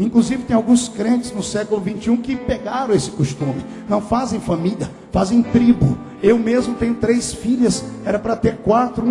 Inclusive tem alguns crentes no século 21 que pegaram esse costume. Não fazem família, fazem tribo. Eu mesmo tenho 3 filhas, era para ter 4,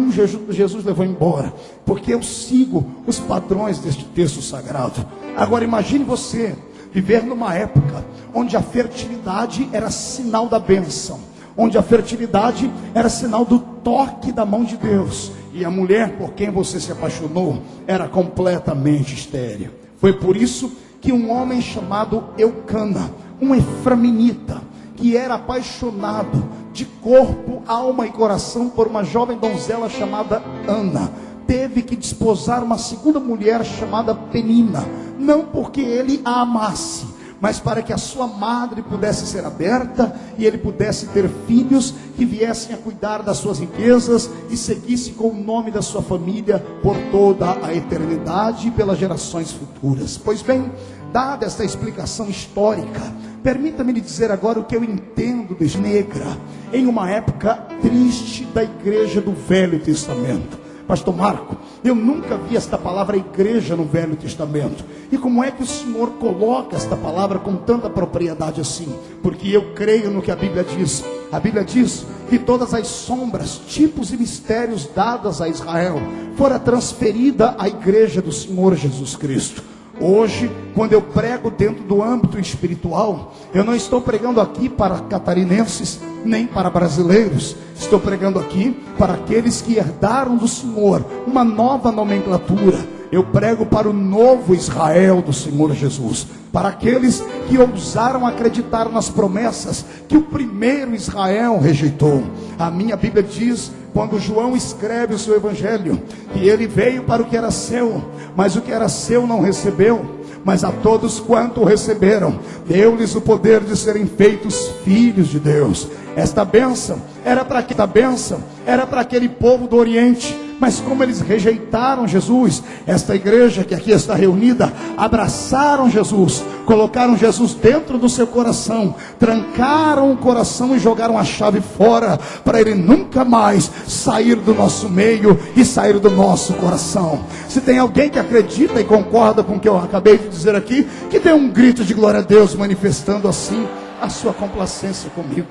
Jesus levou embora, porque eu sigo os padrões deste texto sagrado. Agora imagine você viver numa época onde a fertilidade era sinal da bênção, onde a fertilidade era sinal do toque da mão de Deus, e a mulher por quem você se apaixonou era completamente estéril. Foi por isso que um homem chamado Eucana, um eframinita, que era apaixonado de corpo, alma e coração por uma jovem donzela chamada Ana, teve que desposar uma segunda mulher chamada Penina, não porque ele a amasse, mas para que a sua madre pudesse ser aberta e ele pudesse ter filhos que viessem a cuidar das suas riquezas e seguisse com o nome da sua família por toda a eternidade e pelas gerações futuras. Pois bem, dada esta explicação histórica, permita-me lhe dizer agora o que eu entendo de negra em uma época triste da igreja do Velho Testamento. Pastor Marco, eu nunca vi esta palavra igreja no Velho Testamento. E como é que o Senhor coloca esta palavra com tanta propriedade assim? Porque eu creio no que a Bíblia diz. A Bíblia diz que todas as sombras, tipos e mistérios dadas a Israel fora transferida à igreja do Senhor Jesus Cristo. Hoje, quando eu prego dentro do âmbito espiritual, eu não estou pregando aqui para catarinenses, nem para brasileiros. Estou pregando aqui para aqueles que herdaram do Senhor uma nova nomenclatura. Eu prego para o novo Israel do Senhor Jesus, para aqueles que ousaram acreditar nas promessas que o primeiro Israel rejeitou. A minha Bíblia diz, quando João escreve o seu evangelho, que ele veio para o que era seu, mas o que era seu não recebeu. Mas a todos quanto o receberam, deu-lhes o poder de serem feitos filhos de Deus. Esta bênção era para aquele povo do Oriente. Mas como eles rejeitaram Jesus, esta igreja que aqui está reunida, abraçaram Jesus, colocaram Jesus dentro do seu coração, trancaram o coração e jogaram a chave fora, para ele nunca mais sair do nosso meio e sair do nosso coração. Se tem alguém que acredita e concorda com o que eu acabei de dizer aqui, que dê um grito de glória a Deus, manifestando assim a sua complacência comigo.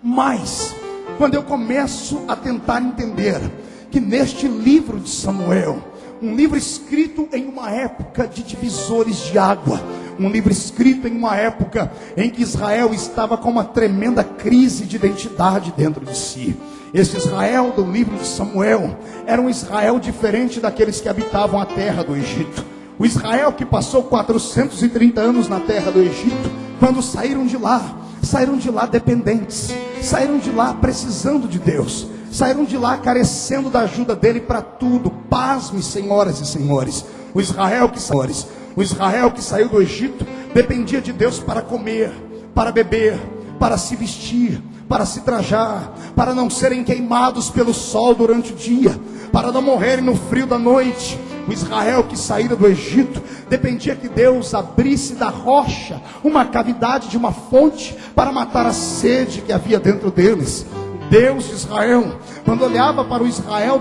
Mas, quando eu começo a tentar entender que neste livro de Samuel, um livro escrito em uma época de divisores de água, um livro escrito em uma época em que Israel estava com uma tremenda crise de identidade dentro de si. Esse Israel do livro de Samuel era um Israel diferente daqueles que habitavam a terra do Egito. O Israel que passou 430 anos na terra do Egito, quando saíram de lá dependentes, saíram de lá precisando de Deus, saíram de lá carecendo da ajuda dele para tudo. Pasme, senhoras e senhores, o Israel que saiu do Egito dependia de Deus para comer, para beber, para se vestir, para se trajar, para não serem queimados pelo sol durante o dia, para não morrerem no frio da noite. O Israel que saíra do Egito dependia que Deus abrisse da rocha uma cavidade de uma fonte para matar a sede que havia dentro deles. Deus de Israel, quando olhava para o Israel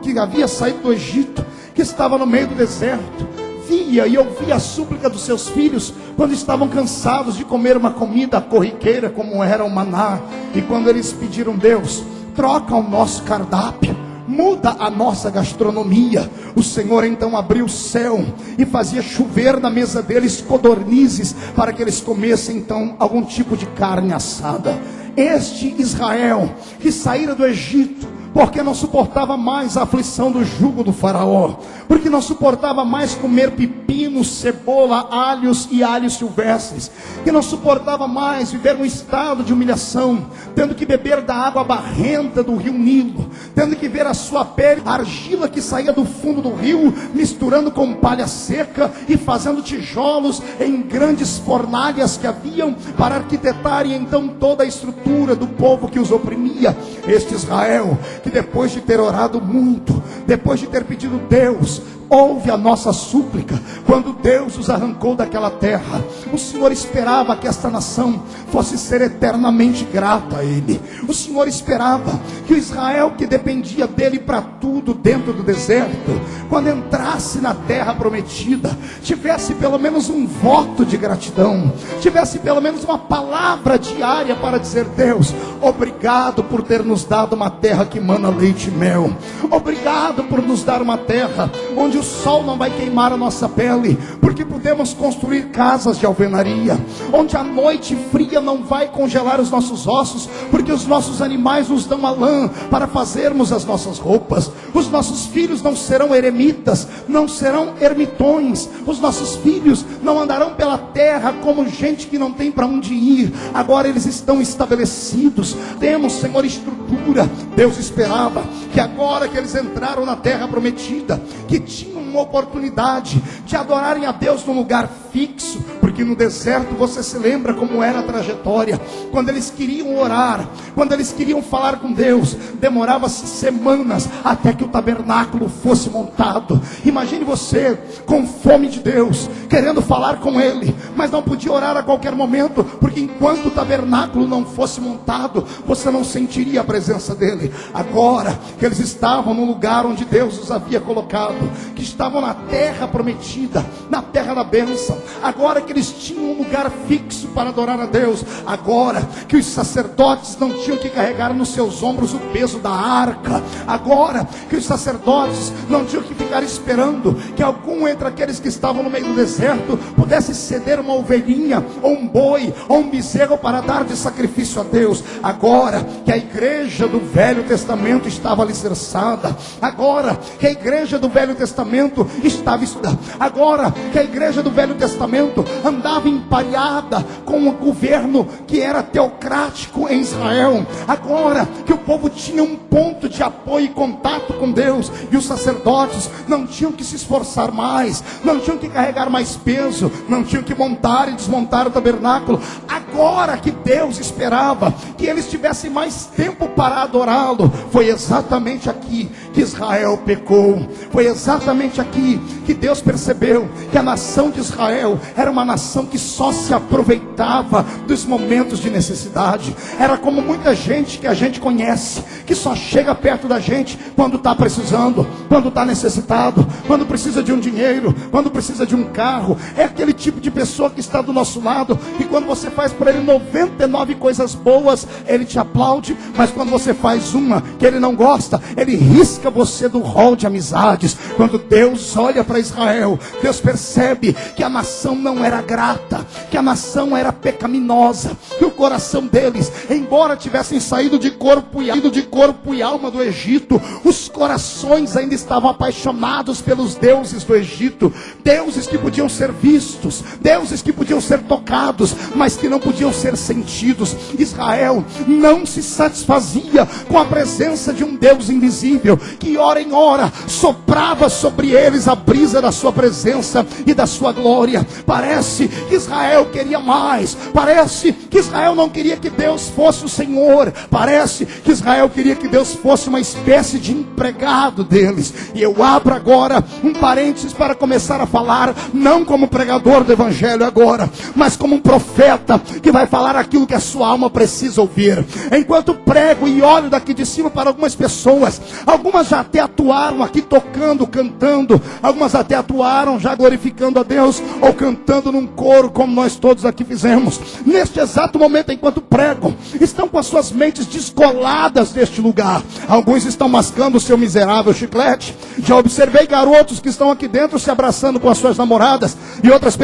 que havia saído do Egito, que estava no meio do deserto, via e ouvia a súplica dos seus filhos, quando estavam cansados de comer uma comida corriqueira como era o maná, e quando eles pediram: Deus, troca o nosso cardápio, muda a nossa gastronomia. O Senhor então abriu o céu e fazia chover na mesa deles codornizes, para que eles comessem então algum tipo de carne assada. Este Israel que saíra do Egito, porque não suportava mais a aflição do jugo do faraó, porque não suportava mais comer pepino, cebola, alhos e alhos silvestres, que não suportava mais viver num estado de humilhação, tendo que beber da água barrenta do rio Nilo, tendo que ver a sua pele, a argila que saía do fundo do rio, misturando com palha seca e fazendo tijolos em grandes fornalhas que haviam para arquitetarem então toda a estrutura do povo que os oprimia. Este Israel, que depois de ter orado muito, depois de ter pedido: Deus, ouve a nossa súplica. Quando Deus os arrancou daquela terra, o Senhor esperava que esta nação fosse ser eternamente grata a Ele. O Senhor esperava que o Israel, que dependia dele para tudo dentro do deserto, quando entrasse na terra prometida, tivesse pelo menos um voto de gratidão, tivesse pelo menos uma palavra diária para dizer: Deus, obrigado por ter nos dado uma terra que mana leite e mel. Obrigado por nos dar uma terra onde o sol não vai queimar a nossa pele, porque podemos construir casas de alvenaria, onde a noite fria não vai congelar os nossos ossos, porque os nossos animais nos dão a lã para fazermos as nossas roupas. Os nossos filhos não serão eremitas, não serão ermitões. Os nossos filhos não andarão pela terra como gente que não tem para onde ir. Agora eles estão estabelecidos. Temos, Senhor, estrutura. Deus esperava que agora que eles entraram na terra prometida, que tinham uma oportunidade de adorarem a Deus num lugar fixo, porque no deserto você se lembra como era a trajetória. Quando eles queriam orar, quando eles queriam falar com Deus, demorava-se semanas até que o tabernáculo fosse montado. Imagine você com fome de Deus, querendo falar com Ele, mas não podia orar a qualquer momento, porque enquanto o tabernáculo não fosse montado, você não sentiria a presença dEle. Agora que eles estavam no lugar onde Deus os havia colocado, que estavam na terra prometida, na terra da bênção, agora que eles tinham um lugar fixo para adorar a Deus, agora que os sacerdotes não tinham que carregar nos seus ombros o peso da arca, agora que os sacerdotes não tinham que ficar esperando que algum entre aqueles que estavam no meio do deserto pudesse ceder uma ovelhinha, ou um boi, ou um bezerro para dar de sacrifício a Deus, agora que a igreja do Velho Testamento estava alicerçada, agora que a igreja do Velho Testamento estava estudada, agora que a igreja do Velho Testamento andava empareada com um governo que era teocrático em Israel, agora que o povo tinha um ponto de apoio e contato com Deus, e os sacerdotes não tinham que se esforçar mais, não tinham que carregar mais peso, não tinham que montar e desmontar o tabernáculo, agora que Deus esperava que eles tivessem mais tempo para adorá-lo, foi exatamente aqui que Israel pecou. Foi exatamente aqui que Deus percebeu que a nação de Israel era uma nação que só se aproveitava dos momentos de necessidade. Era como muita gente que a gente conhece, que só chega perto da gente quando está precisando, quando está necessitado, quando precisa de um dinheiro, quando precisa de um carro. É aquele tipo de pessoa que está do nosso lado, e quando você faz por ele 99 coisas boas, ele te aplaude, mas quando você faz uma que ele não gosta, ele risca você do rol de amizades. Quando Deus olha para Israel, Deus percebe que a nação não era grata, que a nação era pecaminosa, que o coração deles, embora tivessem saído de corpo e alma do Egito, os corações ainda estavam apaixonados pelos deuses do Egito, deuses que podiam ser vistos, deuses que podiam ser tocados, mas que não podiam ser sentidos. Israel não se satisfazia com a presença de um Deus invisível, que hora em hora soprava sobre eles a brisa da sua presença e da sua glória. Parece que Israel queria mais, parece que Israel não queria que Deus fosse o Senhor, parece que Israel queria que Deus fosse uma espécie de empregado deles. E eu abro agora um parênteses para começar a falar, não como pregador do evangelho agora, mas como um profeta que vai falar aquilo que a sua alma precisa ouvir. Enquanto prego e olho daqui de cima para algumas pessoas, algumas já até atuaram aqui tocando, cantando, algumas até atuaram já glorificando a Deus, ou cantando num coro como nós todos aqui fizemos. Neste exato momento, enquanto prego, estão com as suas mentes descoladas deste lugar. Alguns estão mascando o seu miserável chiclete. Já observei garotos que estão aqui dentro se abraçando com as suas namoradas, e outras